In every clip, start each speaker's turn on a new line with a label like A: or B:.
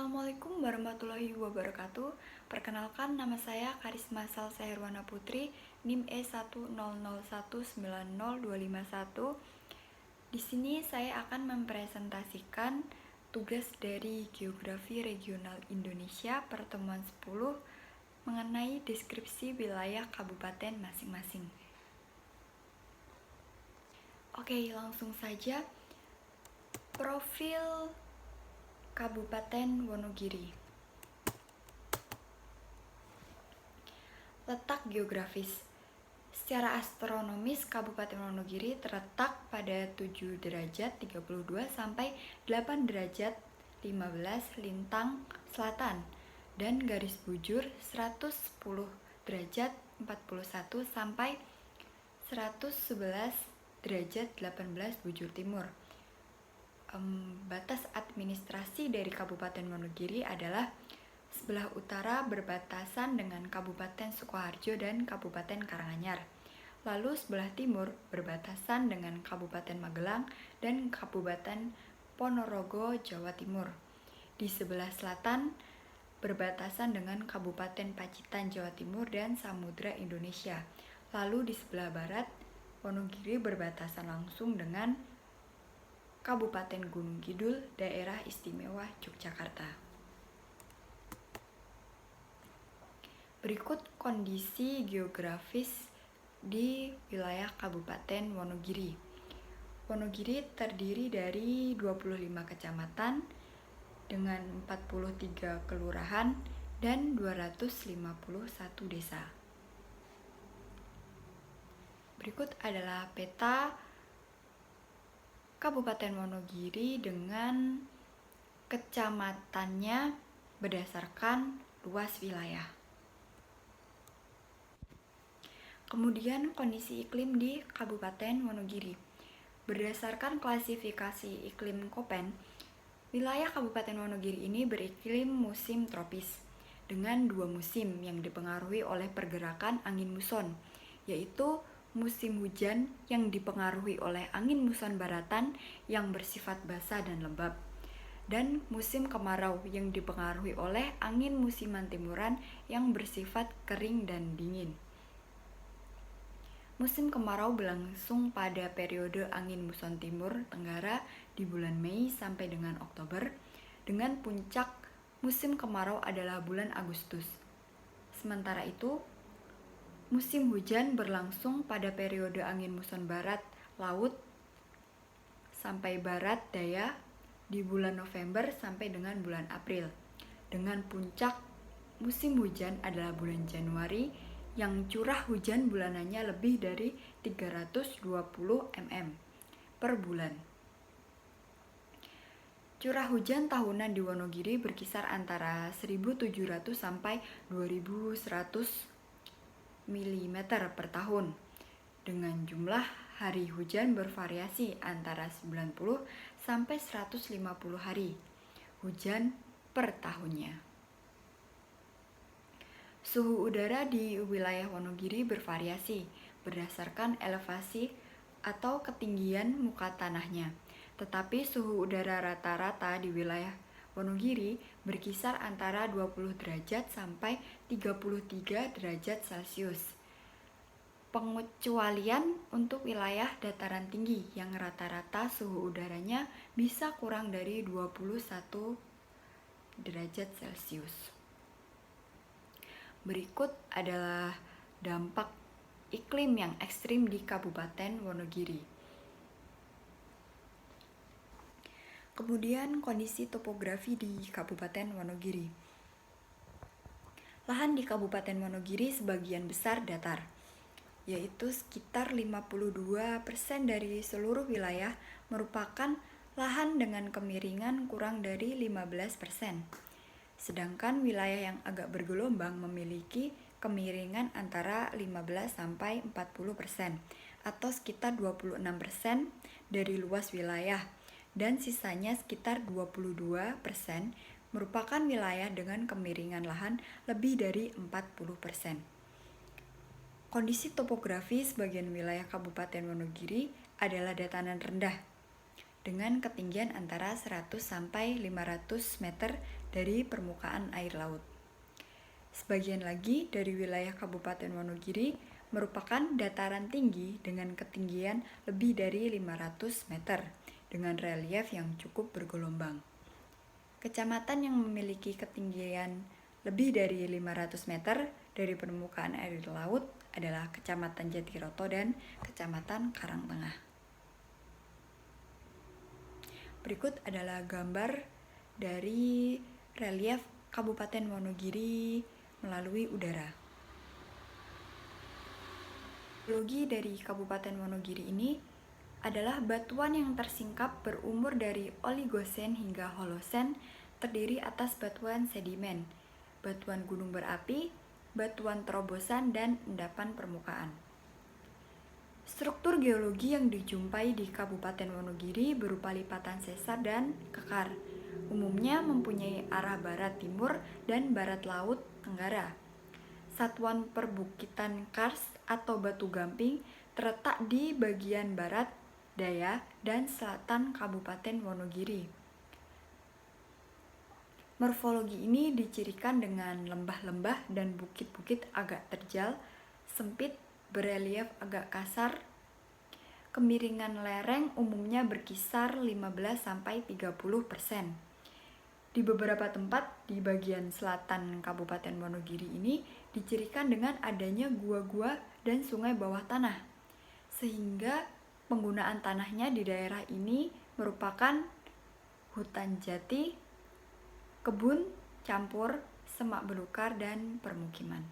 A: Assalamualaikum warahmatullahi wabarakatuh. Perkenalkan, nama saya Karisma Salsa Herwana Putri, NIM E100190251. Di sini saya akan mempresentasikan tugas dari Geografi Regional Indonesia pertemuan 10 mengenai deskripsi wilayah kabupaten masing-masing. Oke, langsung saja. Profil Kabupaten Wonogiri. Letak geografis. Secara astronomis, Kabupaten Wonogiri terletak pada 7 derajat 32 sampai 8 derajat 15 lintang selatan dan garis bujur 110 derajat 41 sampai 111 derajat 18 bujur timur. Batas administrasi dari Kabupaten Wonogiri adalah sebelah utara berbatasan dengan Kabupaten Sukoharjo dan Kabupaten Karanganyar. Lalu sebelah timur berbatasan dengan Kabupaten Magelang dan Kabupaten Ponorogo, Jawa Timur. Di sebelah selatan berbatasan dengan Kabupaten Pacitan, Jawa Timur dan Samudra Indonesia. Lalu di sebelah barat, Wonogiri berbatasan langsung dengan Kabupaten Gunung Kidul, Daerah Istimewa Yogyakarta. Berikut kondisi geografis di wilayah Kabupaten Wonogiri. Wonogiri terdiri dari 25 kecamatan dengan 43 kelurahan dan 251 desa. Berikut adalah peta Kabupaten Wonogiri dengan kecamatannya berdasarkan luas wilayah. Kemudian kondisi iklim di Kabupaten Wonogiri. Berdasarkan klasifikasi iklim Köppen, wilayah Kabupaten Wonogiri ini beriklim musim tropis dengan 2 musim yang dipengaruhi oleh pergerakan angin muson, yaitu musim hujan yang dipengaruhi oleh angin muson baratan yang bersifat basah dan lembab, dan musim kemarau yang dipengaruhi oleh angin musiman timuran yang bersifat kering dan dingin. Musim kemarau berlangsung pada periode angin muson timur tenggara di bulan Mei sampai dengan Oktober, dengan puncak musim kemarau adalah bulan Agustus. Sementara itu, musim hujan berlangsung pada periode angin muson barat laut sampai barat daya di bulan November sampai dengan bulan April. Dengan puncak musim hujan adalah bulan Januari yang curah hujan bulanannya lebih dari 320 mm per bulan. Curah hujan tahunan di Wonogiri berkisar antara 1.700 sampai 2.100 mm per tahun, dengan jumlah hari hujan bervariasi antara 90 sampai 150 hari hujan per tahunnya. Suhu udara di wilayah Wonogiri bervariasi berdasarkan elevasi atau ketinggian muka tanahnya, tetapi suhu udara rata-rata di wilayah Wonogiri berkisar antara 20 derajat sampai 33 derajat Celcius. Pengecualian untuk wilayah dataran tinggi yang rata-rata suhu udaranya bisa kurang dari 21 derajat Celcius. Berikut adalah dampak iklim yang ekstrim di Kabupaten Wonogiri. Kemudian kondisi topografi di Kabupaten Wonogiri. Lahan di Kabupaten Wonogiri sebagian besar datar, yaitu sekitar 52% dari seluruh wilayah merupakan lahan dengan kemiringan kurang dari 15%. Sedangkan wilayah yang agak bergelombang memiliki kemiringan antara 15-40% atau sekitar 26% dari luas wilayah, dan sisanya sekitar 22% merupakan wilayah dengan kemiringan lahan lebih dari 40%. Kondisi topografi sebagian wilayah Kabupaten Wonogiri adalah dataran rendah, dengan ketinggian antara 100 sampai 500 meter dari permukaan air laut. Sebagian lagi dari wilayah Kabupaten Wonogiri merupakan dataran tinggi dengan ketinggian lebih dari 500 meter dengan relief yang cukup bergelombang. Kecamatan yang memiliki ketinggian lebih dari 500 meter dari permukaan air laut adalah Kecamatan Jatiroto dan Kecamatan Karangtengah. Berikut adalah gambar dari relief Kabupaten Wonogiri melalui udara. Geologi dari Kabupaten Wonogiri ini adalah batuan yang tersingkap berumur dari Oligosen hingga Holosen, terdiri atas batuan sedimen, batuan gunung berapi, batuan terobosan, dan endapan permukaan. Struktur geologi yang dijumpai di Kabupaten Wonogiri berupa lipatan sesar dan kekar, umumnya mempunyai arah barat-timur dan barat laut tenggara. Satuan perbukitan karst atau batu gamping terletak di bagian barat, daya, dan selatan Kabupaten Wonogiri. Morfologi ini dicirikan dengan lembah-lembah dan bukit-bukit agak terjal, sempit, berelief agak kasar. Kemiringan lereng umumnya berkisar 15-30%. Di beberapa tempat di bagian selatan Kabupaten Wonogiri ini dicirikan dengan adanya gua-gua dan sungai bawah tanah, sehingga penggunaan tanahnya di daerah ini merupakan hutan jati, kebun campur, semak belukar, dan permukiman.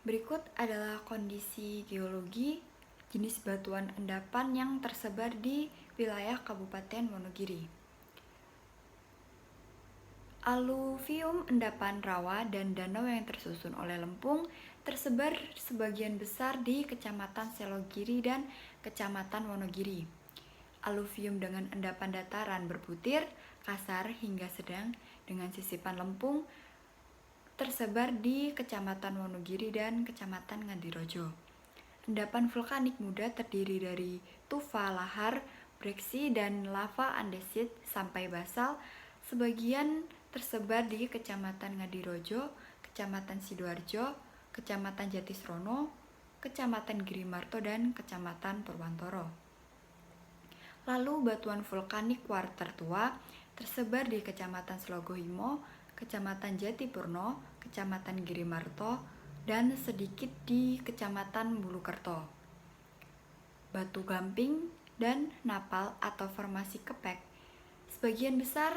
A: Berikut adalah kondisi geologi jenis batuan endapan yang tersebar di wilayah Kabupaten Wonogiri. Aluvium endapan rawa dan danau yang tersusun oleh lempung tersebar sebagian besar di Kecamatan Selogiri dan Kecamatan Wonogiri. Aluvium dengan endapan dataran berbutir, kasar hingga sedang dengan sisipan lempung tersebar di Kecamatan Wonogiri dan Kecamatan Ngadirojo. Endapan vulkanik muda terdiri dari tufa lahar, breksi, dan lava andesit sampai basal. Sebagian tersebar di Kecamatan Ngadirojo, Kecamatan Sidoarjo, Kecamatan Jatisrono, Kecamatan Girimarto, dan Kecamatan Purwantoro. Lalu batuan vulkanik kuarter tua tersebar di Kecamatan Slogohimo, Kecamatan Jatipurno, Kecamatan Girimarto, dan sedikit di Kecamatan Bulukerto. Batu gamping dan napal atau formasi kepek sebagian besar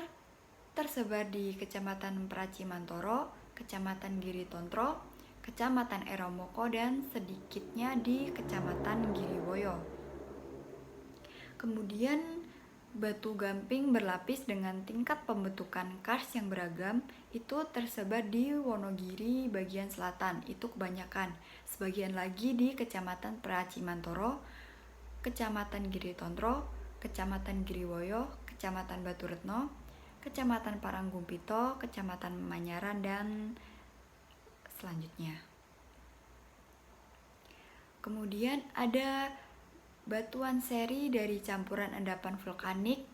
A: tersebar di Kecamatan Pracimantoro, Kecamatan Giritontro, Kecamatan Eromoko, dan sedikitnya di Kecamatan Giriwoyo. Kemudian batu gamping berlapis dengan tingkat pembentukan karst yang beragam itu tersebar di Wonogiri bagian selatan, itu kebanyakan. Sebagian lagi di Kecamatan Pracimantoro, Kecamatan Giritontro, Kecamatan Giriwoyo, Kecamatan Baturetno, Kecamatan Paranggumpito, Kecamatan Manyaran, dan selanjutnya. Kemudian ada batuan seri dari campuran endapan vulkanik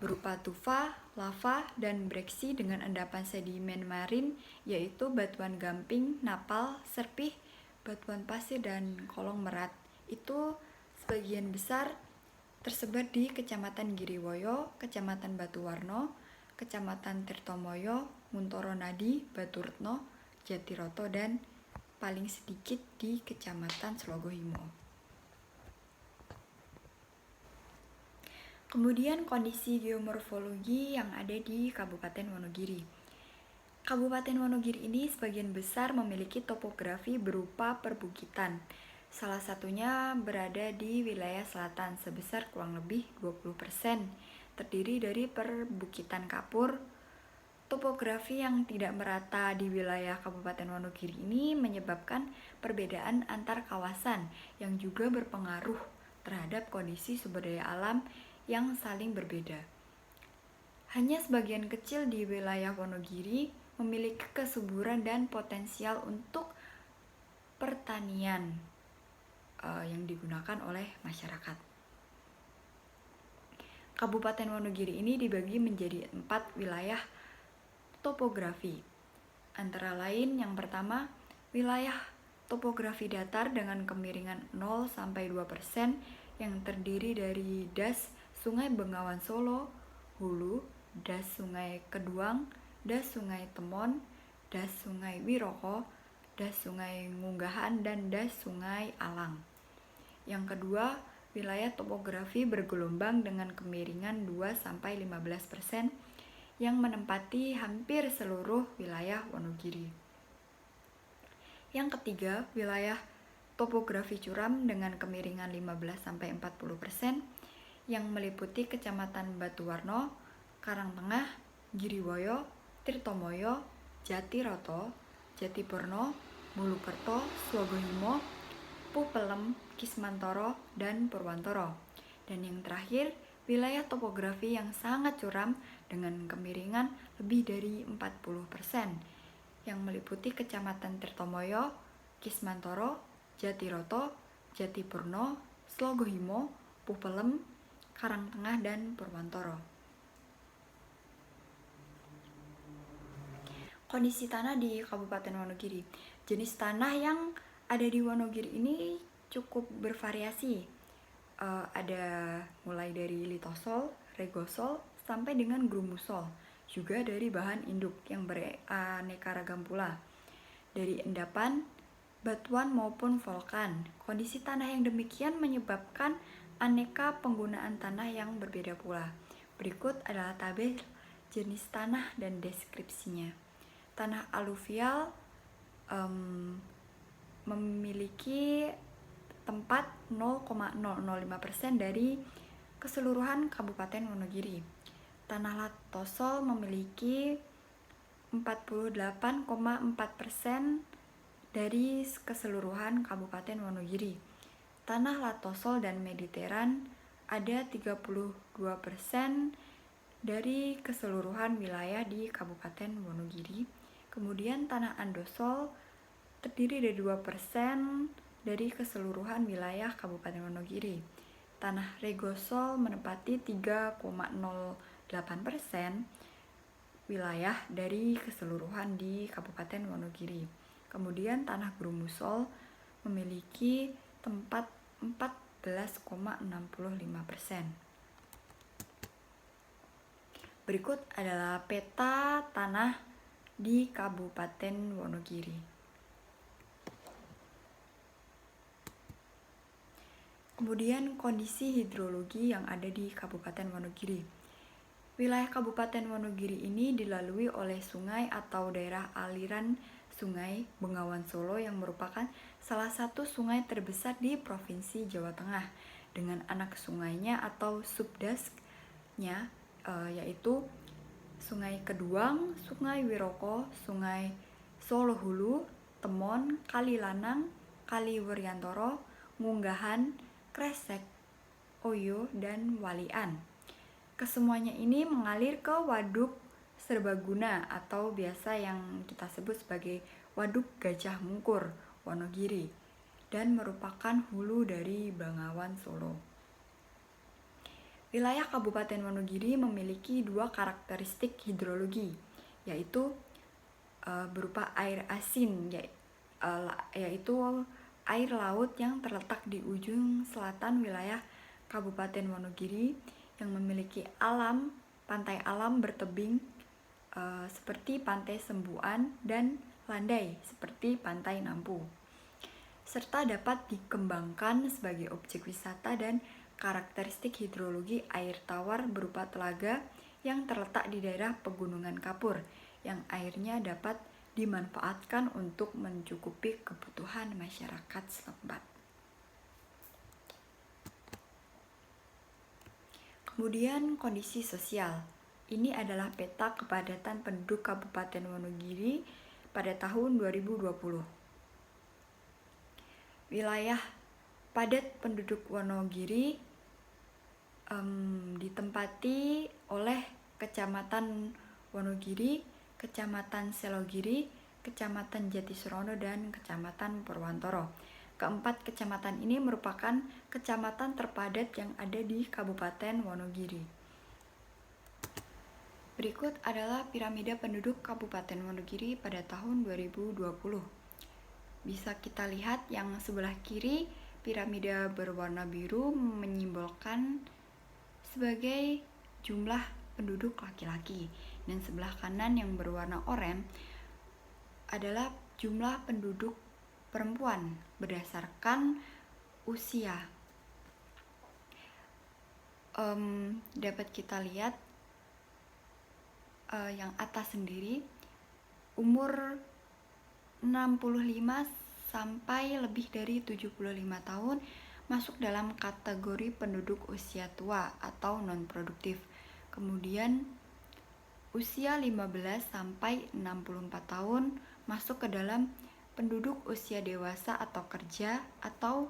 A: berupa tufa, lava, dan breksi dengan endapan sedimen marin, yaitu batuan gamping, napal, serpih, batuan pasir, dan kolong merat. Itu sebagian besar tersebar di Kecamatan Giriwoyo, Kecamatan Batuwarno, Kecamatan Tirtomoyo, Muntoro Nadi, Baturetno, Jatiroto, dan paling sedikit di Kecamatan Slogohimo. Kemudian kondisi geomorfologi yang ada di Kabupaten Wonogiri. Kabupaten Wonogiri ini sebagian besar memiliki topografi berupa perbukitan. Salah satunya berada di wilayah selatan sebesar kurang lebih 20%, terdiri dari perbukitan kapur. Topografi yang tidak merata di wilayah Kabupaten Wonogiri ini menyebabkan perbedaan antar kawasan yang juga berpengaruh terhadap kondisi sumber daya alam yang saling berbeda. Hanya sebagian kecil di wilayah Wonogiri memiliki kesuburan dan potensial untuk pertanian. yang digunakan oleh masyarakat. Kabupaten Wonogiri ini dibagi menjadi 4 wilayah topografi. Antara lain yang pertama, wilayah topografi datar dengan kemiringan 0-2% yang terdiri dari das Sungai Bengawan Solo, Hulu, das Sungai Keduang, das Sungai Temon, das Sungai Wiroko, das Sungai Ngunggahan, dan das Sungai Alang. Yang kedua, wilayah topografi bergelombang dengan kemiringan 2-15% yang menempati hampir seluruh wilayah Wonogiri. Yang ketiga, wilayah topografi curam dengan kemiringan 15-40% yang meliputi Kecamatan Batuwarno, Karangtengah, Giriwoyo, Tirtomoyo, Jatiroto, Jatipurno, Mulukerto, Swogohimo, Pupelem, Kismantoro, dan Purwantoro. Dan yang terakhir, wilayah topografi yang sangat curam dengan kemiringan lebih dari 40% yang meliputi Kecamatan Tirtomoyo, Kismantoro, Jatiroto, Jatipurno, Swogohimo, Pupelem, Karangtengah, dan Purwantoro. Kondisi tanah di Kabupaten Wonogiri. Jenis tanah yang ada di Wonogiri ini cukup bervariasi. Ada mulai dari litosol, regosol, sampai dengan grumusol. Juga dari bahan induk yang beraneka ragam pula. Dari endapan, batuan maupun volkan. Kondisi tanah yang demikian menyebabkan aneka penggunaan tanah yang berbeda pula. Berikut adalah tabel jenis tanah dan deskripsinya. Tanah aluvial memiliki tempat 0,005% dari keseluruhan Kabupaten Wonogiri. Tanah latosol memiliki 48,4% dari keseluruhan Kabupaten Wonogiri. Tanah latosol dan mediteran ada 32% dari keseluruhan wilayah di Kabupaten Wonogiri. Kemudian tanah andosol terdiri dari 2% dari keseluruhan wilayah Kabupaten Wonogiri. Tanah regosol menempati 3,08% wilayah dari keseluruhan di Kabupaten Wonogiri. Kemudian tanah grumusol memiliki tempat 14,65%. Berikut adalah peta tanah di Kabupaten Wonogiri. Kemudian kondisi hidrologi yang ada di Kabupaten Wonogiri. Wilayah Kabupaten Wonogiri ini dilalui oleh sungai atau daerah aliran Sungai Bengawan Solo yang merupakan salah satu sungai terbesar di Provinsi Jawa Tengah dengan anak sungainya atau subdasnya yaitu Sungai Keduang, Sungai Wiroko, Sungai Solo Hulu, Temon, Kali Lanang, Kali Wuryantoro, Ngunggahan, Kresek, Oyo, dan Walian. Kesemuanya ini mengalir ke Waduk Serbaguna atau biasa yang kita sebut sebagai Waduk Gajah Mungkur, Wonogiri, dan merupakan hulu dari Bengawan Solo. Wilayah Kabupaten Wonogiri memiliki 2 karakteristik hidrologi, yaitu berupa air asin, yaitu air laut yang terletak di ujung selatan wilayah Kabupaten Wonogiri yang memiliki pantai alam bertebing seperti Pantai Sembuan dan landai seperti Pantai Nampu, serta dapat dikembangkan sebagai objek wisata dan karakteristik hidrologi air tawar berupa telaga yang terletak di daerah Pegunungan Kapur yang airnya dapat dimanfaatkan untuk mencukupi kebutuhan masyarakat setempat. Kemudian kondisi sosial. Ini adalah peta kepadatan penduduk Kabupaten Wonogiri pada tahun 2020. Wilayah padat penduduk Wonogiri ditempati oleh Kecamatan Wonogiri, Kecamatan Selogiri, Kecamatan Jatisrono, dan Kecamatan Purwantoro. Keempat kecamatan ini merupakan kecamatan terpadat yang ada di Kabupaten Wonogiri. Berikut adalah piramida penduduk Kabupaten Wonogiri pada tahun 2020. Bisa kita lihat yang sebelah kiri, piramida berwarna biru menyimbolkan sebagai jumlah penduduk laki-laki, dan sebelah kanan yang berwarna oranye adalah jumlah penduduk perempuan berdasarkan usia. Dapat kita lihat yang atas sendiri umur 65 sampai lebih dari 75 tahun masuk dalam kategori penduduk usia tua atau non-produktif. Kemudian usia 15 sampai 64 tahun masuk ke dalam penduduk usia dewasa atau kerja atau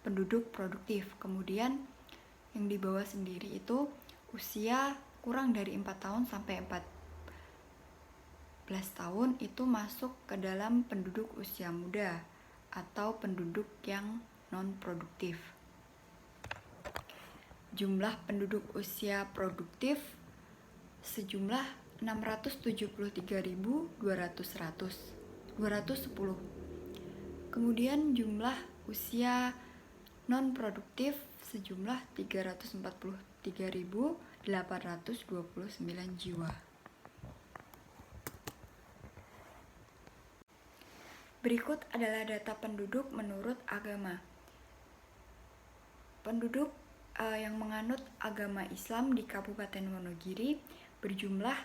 A: penduduk produktif. Kemudian yang di bawah sendiri itu usia kurang dari 4 tahun sampai 14 tahun itu masuk ke dalam penduduk usia muda atau penduduk yang non-produktif. Jumlah penduduk usia produktif sejumlah 673.210. Kemudian jumlah usia non-produktif sejumlah 343.829 jiwa. Berikut adalah data penduduk menurut agama. Penduduk yang menganut agama Islam di Kabupaten Wonogiri berjumlah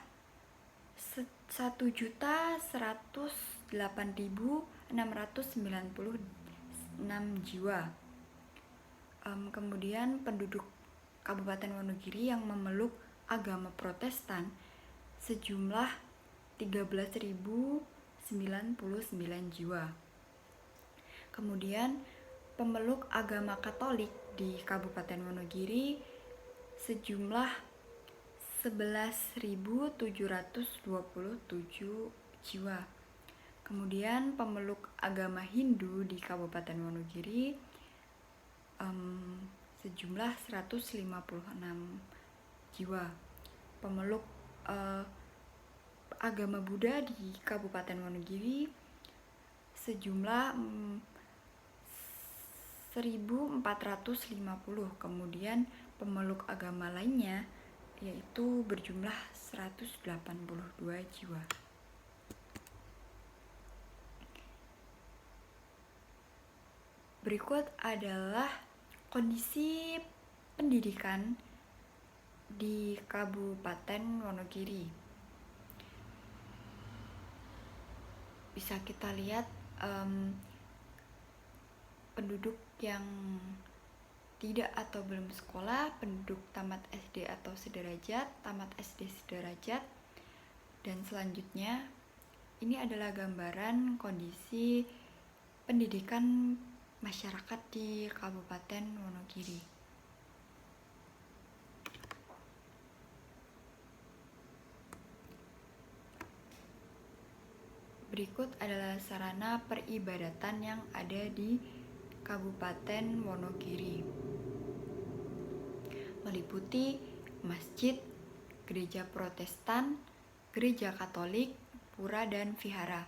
A: 1.108.696 jiwa. Kemudian penduduk Kabupaten Wonogiri yang memeluk agama Protestan sejumlah 13.099 jiwa. Kemudian pemeluk agama Katolik di Kabupaten Wonogiri sejumlah 11.727 jiwa. Kemudian pemeluk agama Hindu di Kabupaten Wonogiri sejumlah 156 jiwa. Pemeluk agama Buddha di Kabupaten Wonogiri sejumlah 1.450. Kemudian pemeluk agama lainnya yaitu berjumlah 182 jiwa. Berikut adalah kondisi pendidikan di Kabupaten Wonogiri. Bisa kita lihat penduduk yang tidak atau belum sekolah, penduduk tamat SD atau sederajat, tamat SD sederajat, dan selanjutnya ini adalah gambaran kondisi pendidikan masyarakat di Kabupaten Wonogiri. Berikut adalah sarana peribadatan yang ada di Kabupaten Wonogiri, meliputi masjid, gereja Protestan, gereja Katolik, pura, dan vihara.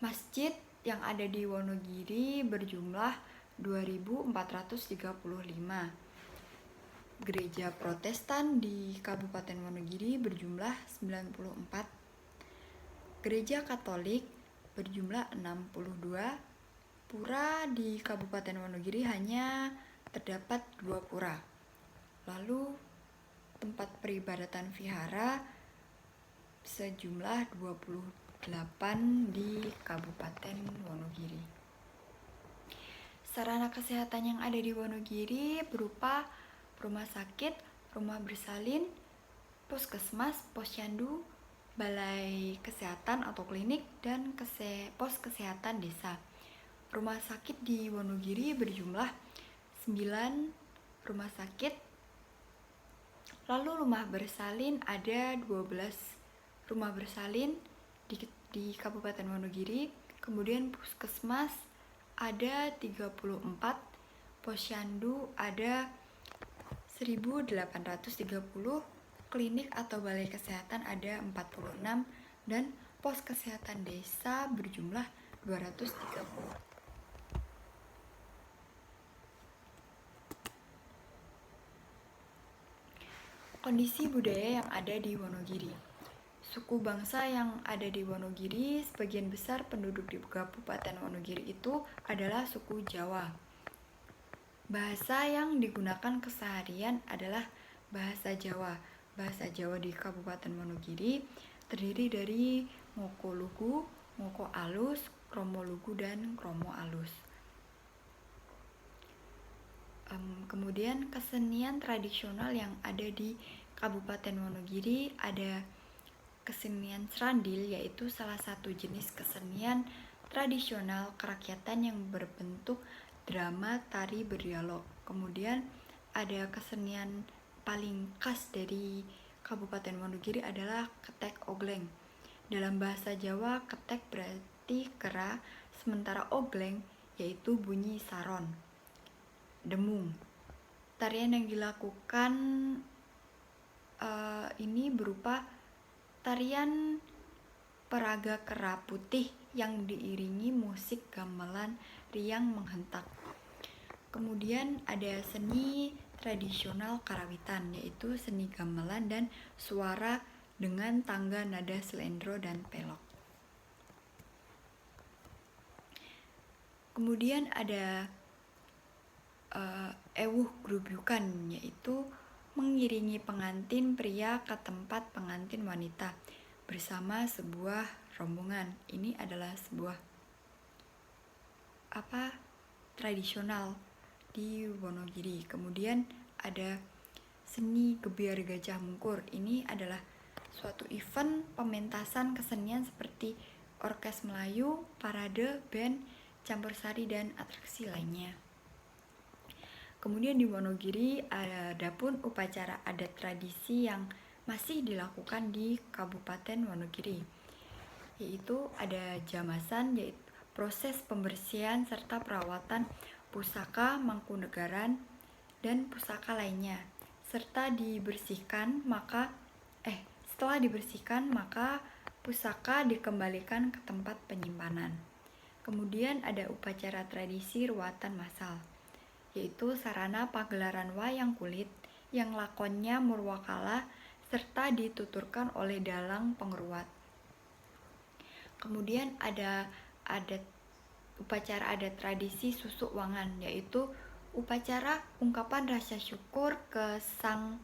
A: Masjid yang ada di Wonogiri berjumlah 2.435. Gereja Protestan di Kabupaten Wonogiri berjumlah 94. Gereja Katolik berjumlah 62. Pura di Kabupaten Wonogiri hanya terdapat 2 pura. Lalu tempat peribadatan vihara sejumlah 28 di Kabupaten Wonogiri. Sarana kesehatan yang ada di Wonogiri berupa rumah sakit, rumah bersalin, puskesmas, posyandu, balai kesehatan atau klinik, dan pos kesehatan desa. Rumah sakit di Wonogiri berjumlah 9 rumah sakit. Lalu rumah bersalin ada 12 rumah bersalin di Kabupaten Wonogiri. Kemudian puskesmas ada 34, posyandu ada 1830, klinik atau balai kesehatan ada 46, dan pos kesehatan desa berjumlah 230. Kondisi budaya yang ada di Wonogiri. Suku bangsa yang ada di Wonogiri, sebagian besar penduduk di Kabupaten Wonogiri itu adalah suku Jawa. Bahasa yang digunakan keseharian adalah bahasa Jawa. Bahasa Jawa di Kabupaten Wonogiri terdiri dari Ngoko Lugu, Ngoko Alus, Kromo Lugu, dan Kromo Alus. Kemudian kesenian tradisional yang ada di Kabupaten Wonogiri ada kesenian Srandil, yaitu salah satu jenis kesenian tradisional kerakyatan yang berbentuk drama tari berdialog. Kemudian ada kesenian paling khas dari Kabupaten Wonogiri adalah ketek ogleng. Dalam bahasa Jawa, ketek berarti kera, sementara ogleng yaitu bunyi saron, demung. Tarian yang dilakukan ini berupa tarian peraga kera putih yang diiringi musik gamelan riang menghentak. Kemudian ada seni tradisional Karawitan, yaitu seni gamelan dan suara dengan tangga nada slendro dan pelok. Kemudian ada ewuh grubyukan, yaitu mengiringi pengantin pria ke tempat pengantin wanita bersama sebuah rombongan. Ini adalah sebuah tradisional di Wonogiri. Kemudian ada seni gebyar gajah mungkur. Ini adalah suatu event pementasan kesenian seperti orkes Melayu, parade, band, campur sari, dan atraksi lainnya. Kemudian di Wonogiri ada pun upacara adat tradisi yang masih dilakukan di Kabupaten Wonogiri, yaitu ada jamasan, yaitu proses pembersihan serta perawatan pusaka Mangkunegaran dan pusaka lainnya, serta setelah dibersihkan maka pusaka dikembalikan ke tempat penyimpanan. Kemudian ada upacara tradisi ruatan massal, yaitu sarana pagelaran wayang kulit yang lakonnya murwakala serta dituturkan oleh dalang pengruat. Kemudian ada upacara adat tradisi susuk wangan, yaitu upacara ungkapan rasa syukur ke Sang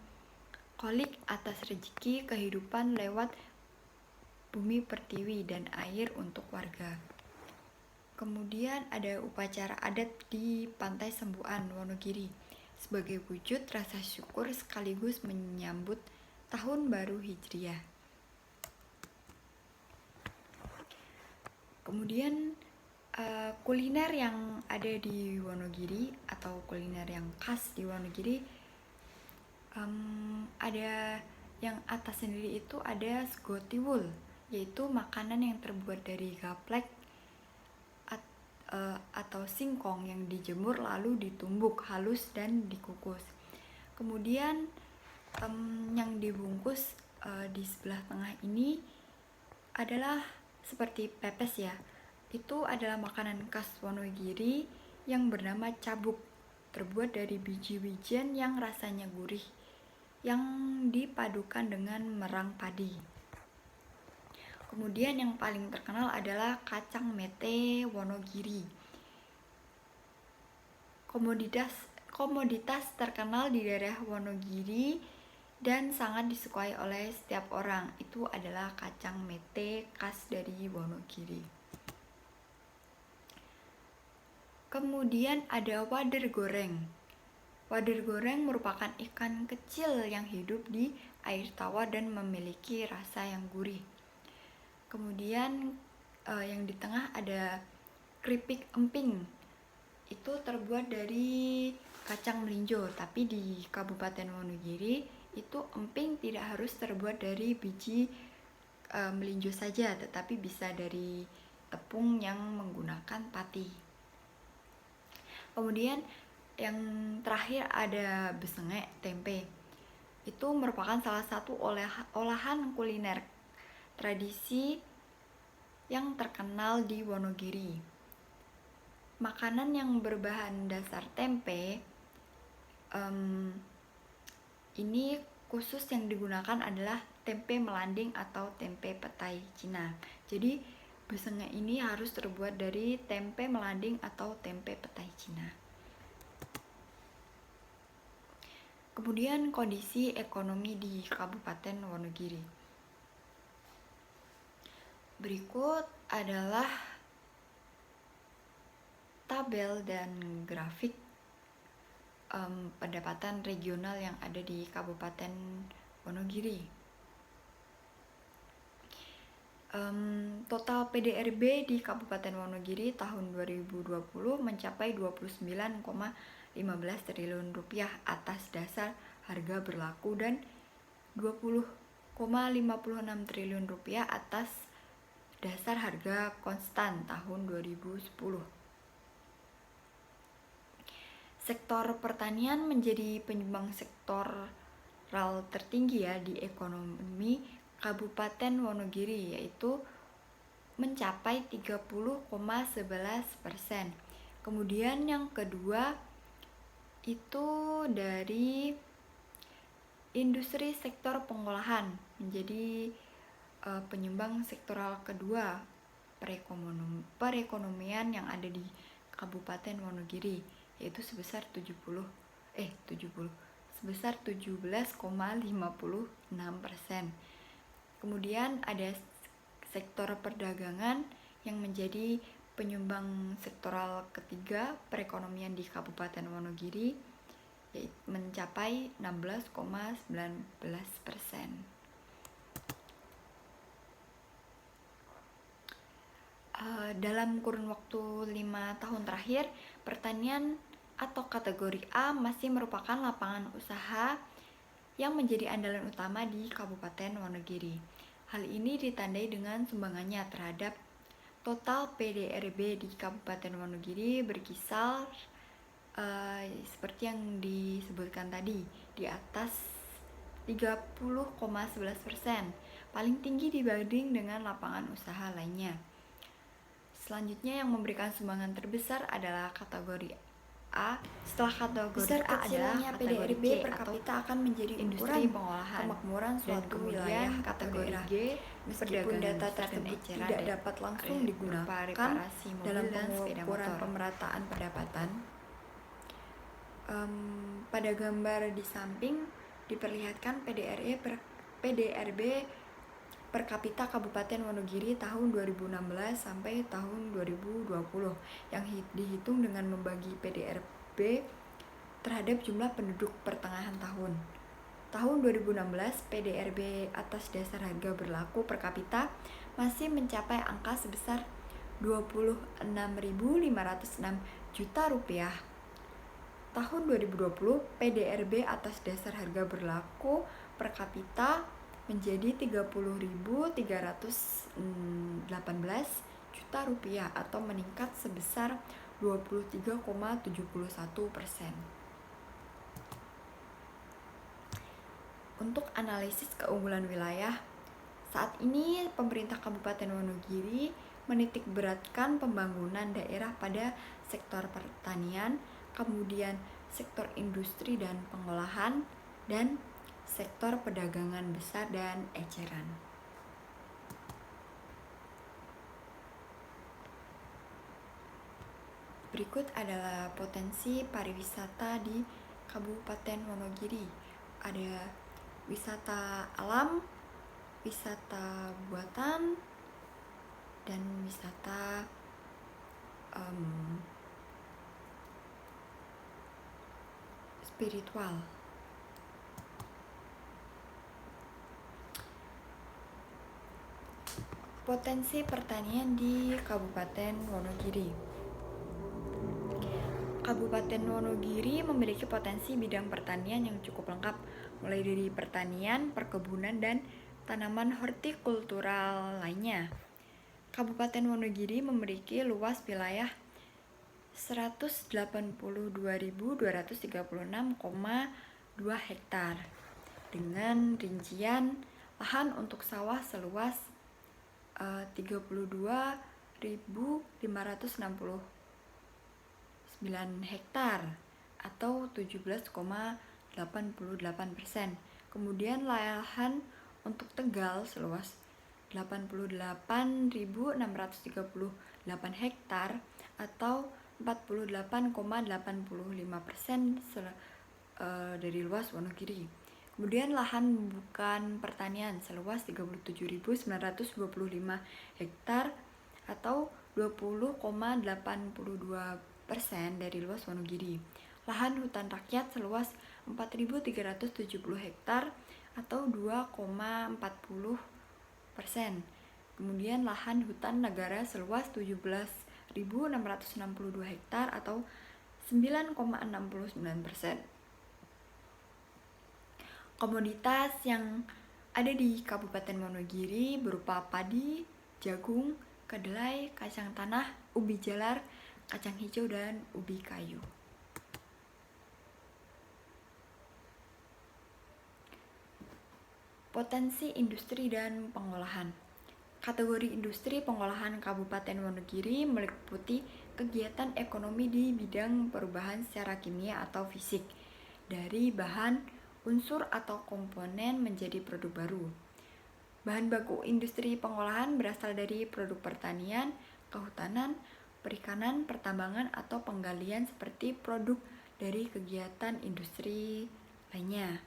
A: Kholik atas rezeki kehidupan lewat bumi pertiwi dan air untuk warga. Kemudian ada upacara adat di Pantai Sembuan, Wonogiri, sebagai wujud rasa syukur sekaligus menyambut Tahun Baru Hijriah. Kemudian kuliner yang ada di Wonogiri atau kuliner yang khas di Wonogiri, ada yang atas sendiri itu ada sego tiwul, yaitu makanan yang terbuat dari gaplek atau singkong yang dijemur lalu ditumbuk halus dan dikukus. Kemudian yang dibungkus di sebelah tengah ini adalah seperti pepes ya. Itu adalah makanan khas Wonogiri yang bernama cabuk, terbuat dari biji-bijian yang rasanya gurih, yang dipadukan dengan merang padi. Kemudian yang paling terkenal adalah kacang mete Wonogiri. Komoditas terkenal di daerah Wonogiri dan sangat disukai oleh setiap orang itu adalah kacang mete khas dari Wonogiri. Kemudian ada wader goreng. Wader goreng merupakan ikan kecil yang hidup di air tawar dan memiliki rasa yang gurih. Kemudian yang di tengah ada keripik emping. Itu terbuat dari kacang melinjo, tapi di Kabupaten Wonogiri itu emping tidak harus terbuat dari biji melinjo saja, tetapi bisa dari tepung yang menggunakan pati. Kemudian yang terakhir ada besenge tempe. Itu merupakan salah satu olahan kuliner tradisi yang terkenal di Wonogiri. Makanan yang berbahan dasar tempe ini khusus yang digunakan adalah tempe melanding atau tempe petai Cina. Jadi besengnya ini harus terbuat dari tempe melanding atau tempe petai Cina. Kemudian kondisi ekonomi di Kabupaten Wonogiri. Berikut adalah tabel dan grafik pendapatan regional yang ada di Kabupaten Wonogiri. Total PDRB di Kabupaten Wonogiri tahun 2020 mencapai 29,15 triliun rupiah atas dasar harga berlaku dan 20,56 triliun rupiah atas dasar harga konstan tahun 2010. Sektor pertanian menjadi penyumbang sektoral tertinggi ya di ekonomi Kabupaten Wonogiri, yaitu mencapai 30,11%. Kemudian yang kedua itu dari industri sektor pengolahan menjadi penyumbang sektoral kedua perekonomian yang ada di Kabupaten Wonogiri, yaitu sebesar 17,56%. Kemudian ada sektor perdagangan yang menjadi penyumbang sektoral ketiga perekonomian di Kabupaten Wonogiri, yaitu mencapai 16,19%. Dalam kurun waktu 5 tahun terakhir, pertanian atau kategori A masih merupakan lapangan usaha yang menjadi andalan utama di Kabupaten Wonogiri. Hal ini ditandai dengan sumbangannya terhadap total PDRB di Kabupaten Wonogiri berkisar seperti yang disebutkan tadi, di atas 30,11%, paling tinggi dibanding dengan lapangan usaha lainnya. Selanjutnya yang memberikan sumbangan terbesar adalah kategori A. Setelah kategori
B: Besar
A: A adalah kategori
B: PDRB
A: C
B: per
A: atau
B: kapita akan menjadi
A: industri pengolahan
B: kemakmuran
A: dan
B: suatu
A: kemudian
B: wilayah atau
A: kategori
B: daerah.
A: G
B: Meskipun data tersebut tidak dapat langsung digunakan dalam pengukuran pemerataan pendapatan. Pada gambar di samping diperlihatkan PDRB per kapita Kabupaten Wonogiri tahun 2016 sampai tahun 2020 yang dihitung dengan membagi PDRB terhadap jumlah penduduk pertengahan tahun. Tahun 2016 PDRB atas dasar harga berlaku per kapita masih mencapai angka sebesar 26.506 juta rupiah. Tahun 2020 PDRB atas dasar harga berlaku per kapita menjadi 30.318 juta rupiah atau meningkat sebesar 23,71%. Untuk analisis keunggulan wilayah, saat ini pemerintah Kabupaten Wonogiri menitik beratkan pembangunan daerah pada sektor pertanian, kemudian sektor industri dan pengolahan, dan sektor perdagangan besar dan eceran. Berikut adalah potensi pariwisata di Kabupaten Wonogiri. Ada wisata alam, wisata buatan, dan wisata spiritual. Potensi pertanian di Kabupaten Wonogiri. Kabupaten Wonogiri memiliki potensi bidang pertanian yang cukup lengkap, mulai dari pertanian, perkebunan, dan tanaman hortikultural lainnya. Kabupaten Wonogiri memiliki luas wilayah 182.236,2 hektar dengan rincian lahan untuk sawah seluas 32.569 hektar atau 17,88%. Kemudian lahan untuk Tegal seluas 88.638 hektar atau 48,85% dari luas Wonogiri. Kemudian lahan bukan pertanian seluas 37.925 hektar atau 20,82% dari luas Wonogiri. Lahan hutan rakyat seluas 4.370 hektar atau 2,40%. Kemudian lahan hutan negara seluas 17.662 hektar atau 9,69%. Komoditas yang ada di Kabupaten Wonogiri berupa padi, jagung, kedelai, kacang tanah, ubi jalar, kacang hijau, dan ubi kayu. Potensi industri dan pengolahan. Kategori industri pengolahan Kabupaten Wonogiri meliputi kegiatan ekonomi di bidang perubahan secara kimia atau fisik dari bahan, unsur atau komponen menjadi produk baru. Bahan baku industri pengolahan berasal dari produk pertanian, kehutanan, perikanan, pertambangan, atau penggalian seperti produk dari kegiatan industri lainnya.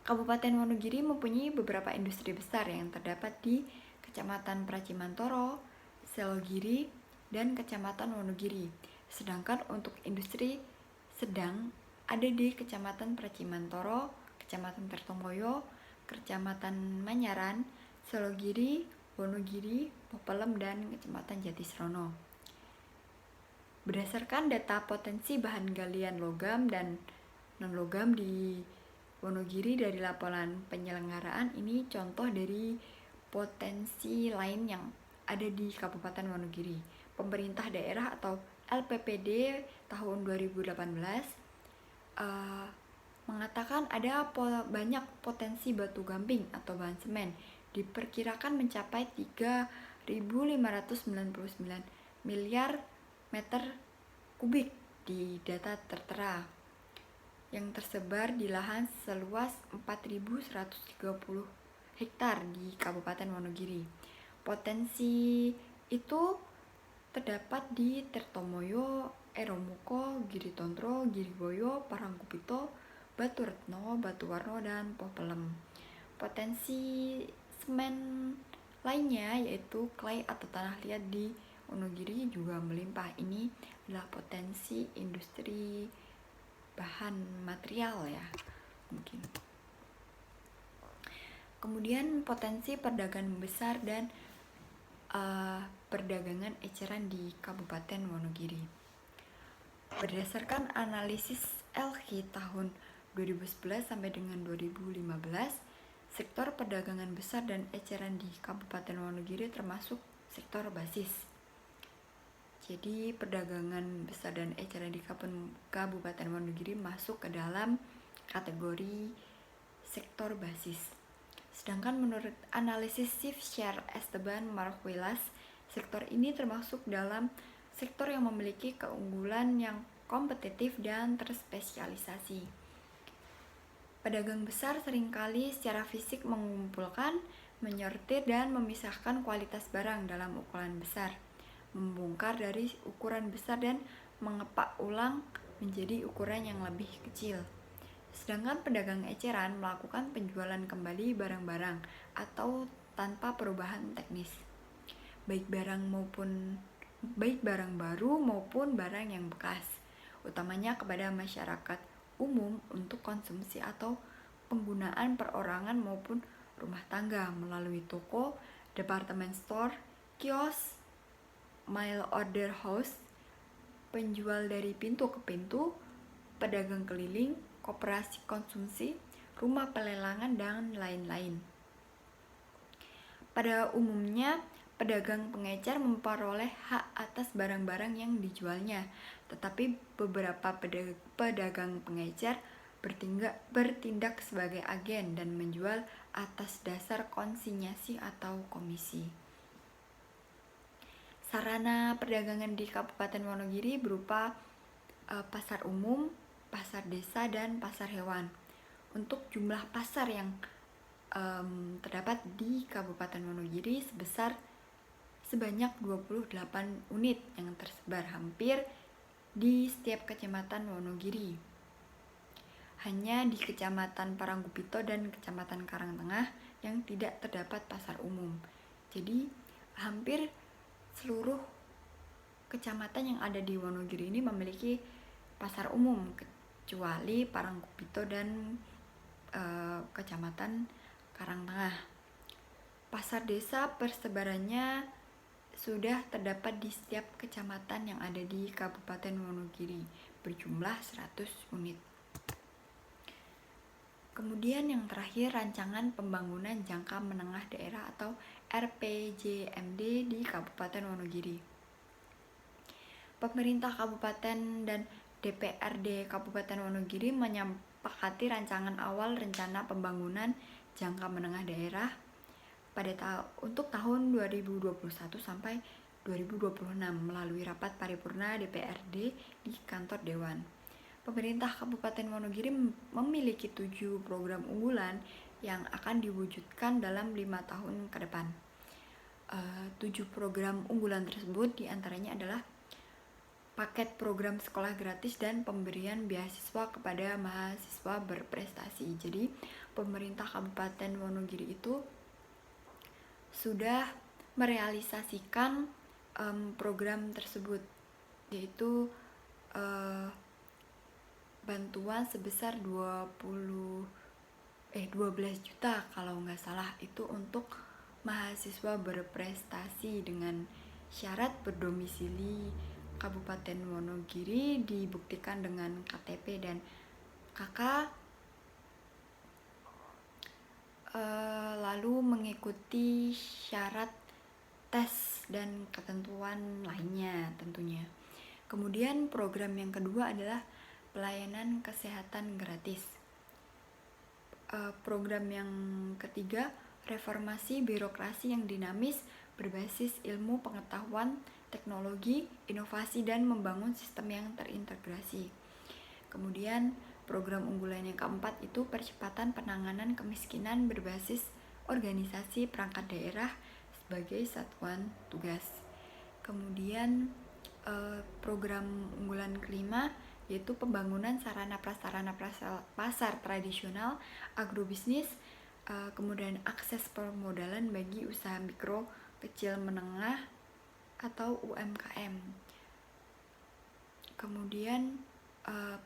B: Kabupaten Wonogiri mempunyai beberapa industri besar yang terdapat di Kecamatan Pracimantoro, Selogiri, dan Kecamatan Wonogiri. Sedangkan untuk industri sedang ada di Kecamatan Pracimantoro, Kecamatan Tirtomoyo, Kecamatan Manyaran, Selogiri, Wonogiri, Popelem, dan Kecamatan Jatisrono. Berdasarkan data potensi bahan galian logam dan non-logam di Wonogiri dari laporan penyelenggaraan ini contoh dari potensi lain yang ada di Kabupaten Wonogiri. Pemerintah daerah atau LPPD tahun 2018 mengatakan ada banyak potensi batu gamping atau bahan semen, diperkirakan mencapai 3.599 miliar meter kubik di data tertera yang tersebar di lahan seluas 4.130 hektar di Kabupaten Wonogiri. Potensi itu terdapat di Tirtomoyo, Eromoko, Giritontro, Giriboyo, Parangkupito, Baturetno, Batuwarno, dan Popelem. Potensi semen lainnya yaitu clay atau tanah liat di Wonogiri juga melimpah. Ini adalah potensi industri bahan material ya mungkin. Kemudian potensi perdagangan besar dan perdagangan eceran di Kabupaten Wonogiri. Berdasarkan analisis LQ tahun 2011 sampai dengan 2015, sektor perdagangan besar dan eceran di Kabupaten Wonogiri termasuk sektor basis. Jadi perdagangan besar dan eceran di Kabupaten Wonogiri masuk ke dalam kategori sektor basis. Sedangkan menurut analisis Shift Share Esteban Markwilas, sektor ini termasuk dalam sektor yang memiliki keunggulan yang kompetitif dan terspesialisasi. Pedagang besar seringkali secara fisik mengumpulkan, menyortir, dan memisahkan kualitas barang dalam ukuran besar, membongkar dari ukuran besar dan mengepak ulang menjadi ukuran yang lebih kecil. Sedangkan pedagang eceran melakukan penjualan kembali barang-barang atau tanpa perubahan teknis, baik barang baru maupun barang yang bekas, utamanya kepada masyarakat umum untuk konsumsi atau penggunaan perorangan maupun rumah tangga melalui toko, department store, kios, mail order house, penjual dari pintu ke pintu, pedagang keliling, koperasi konsumsi, rumah pelelangan, dan lain-lain. Pada umumnya,
A: pedagang pengecer memperoleh hak atas barang-barang yang dijualnya, tetapi beberapa pedagang pengecer bertindak sebagai agen dan menjual atas dasar konsinyasi atau komisi. Sarana perdagangan di Kabupaten Wonogiri berupa pasar umum, pasar desa, dan pasar hewan. Untuk jumlah pasar yang terdapat di Kabupaten Wonogiri sebanyak 28 unit yang tersebar hampir di setiap kecamatan Wonogiri. Hanya di Kecamatan Paranggupito dan Kecamatan Karangtengah yang tidak terdapat pasar umum. Jadi hampir seluruh kecamatan yang ada di Wonogiri ini memiliki pasar umum kecuali Paranggupito dan Kecamatan Karangtengah. Pasar desa persebarannya sudah terdapat di setiap kecamatan yang ada di Kabupaten Wonogiri berjumlah 100 unit. Kemudian yang terakhir, rancangan pembangunan jangka menengah daerah atau RPJMD di Kabupaten Wonogiri. Pemerintah Kabupaten dan DPRD Kabupaten Wonogiri menyepakati rancangan awal rencana pembangunan jangka menengah daerah untuk tahun 2021 sampai 2026 melalui rapat paripurna DPRD di kantor Dewan. Pemerintah Kabupaten Wonogiri memiliki 7 program unggulan yang akan diwujudkan dalam 5 tahun ke depan. 7 program unggulan tersebut diantaranya adalah paket program sekolah gratis dan pemberian beasiswa kepada mahasiswa berprestasi. Jadi pemerintah Kabupaten Wonogiri itu sudah merealisasikan program tersebut, yaitu bantuan sebesar 12 juta kalau nggak salah, itu untuk mahasiswa berprestasi dengan syarat berdomisili Kabupaten Wonogiri dibuktikan dengan KTP dan KK, lalu mengikuti syarat tes dan ketentuan lainnya tentunya. Kemudian program yang kedua adalah pelayanan kesehatan gratis. Program yang ketiga, reformasi birokrasi yang dinamis berbasis ilmu pengetahuan, teknologi, inovasi, dan membangun sistem yang terintegrasi. Kemudian program unggulan yang keempat itu percepatan penanganan kemiskinan berbasis organisasi perangkat daerah sebagai satuan tugas. Kemudian program unggulan kelima yaitu pembangunan sarana prasarana pasar tradisional, agrobisnis, kemudian akses permodalan bagi usaha mikro, kecil, menengah atau UMKM. Kemudian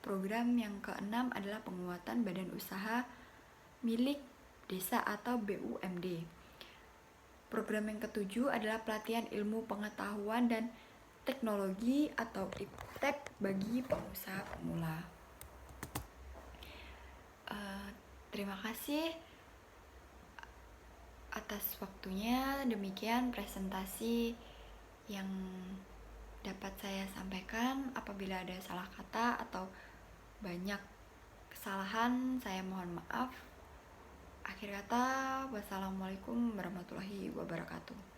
A: program yang keenam adalah penguatan badan usaha milik desa atau BUMD. Program yang ketujuh adalah pelatihan ilmu pengetahuan dan teknologi atau IPTEK bagi pengusaha pemula. Terima kasih atas waktunya. Demikian presentasi yang dapat saya sampaikan. Apabila ada salah kata atau banyak kesalahan, saya mohon maaf. Akhir kata, wassalamualaikum warahmatullahi wabarakatuh.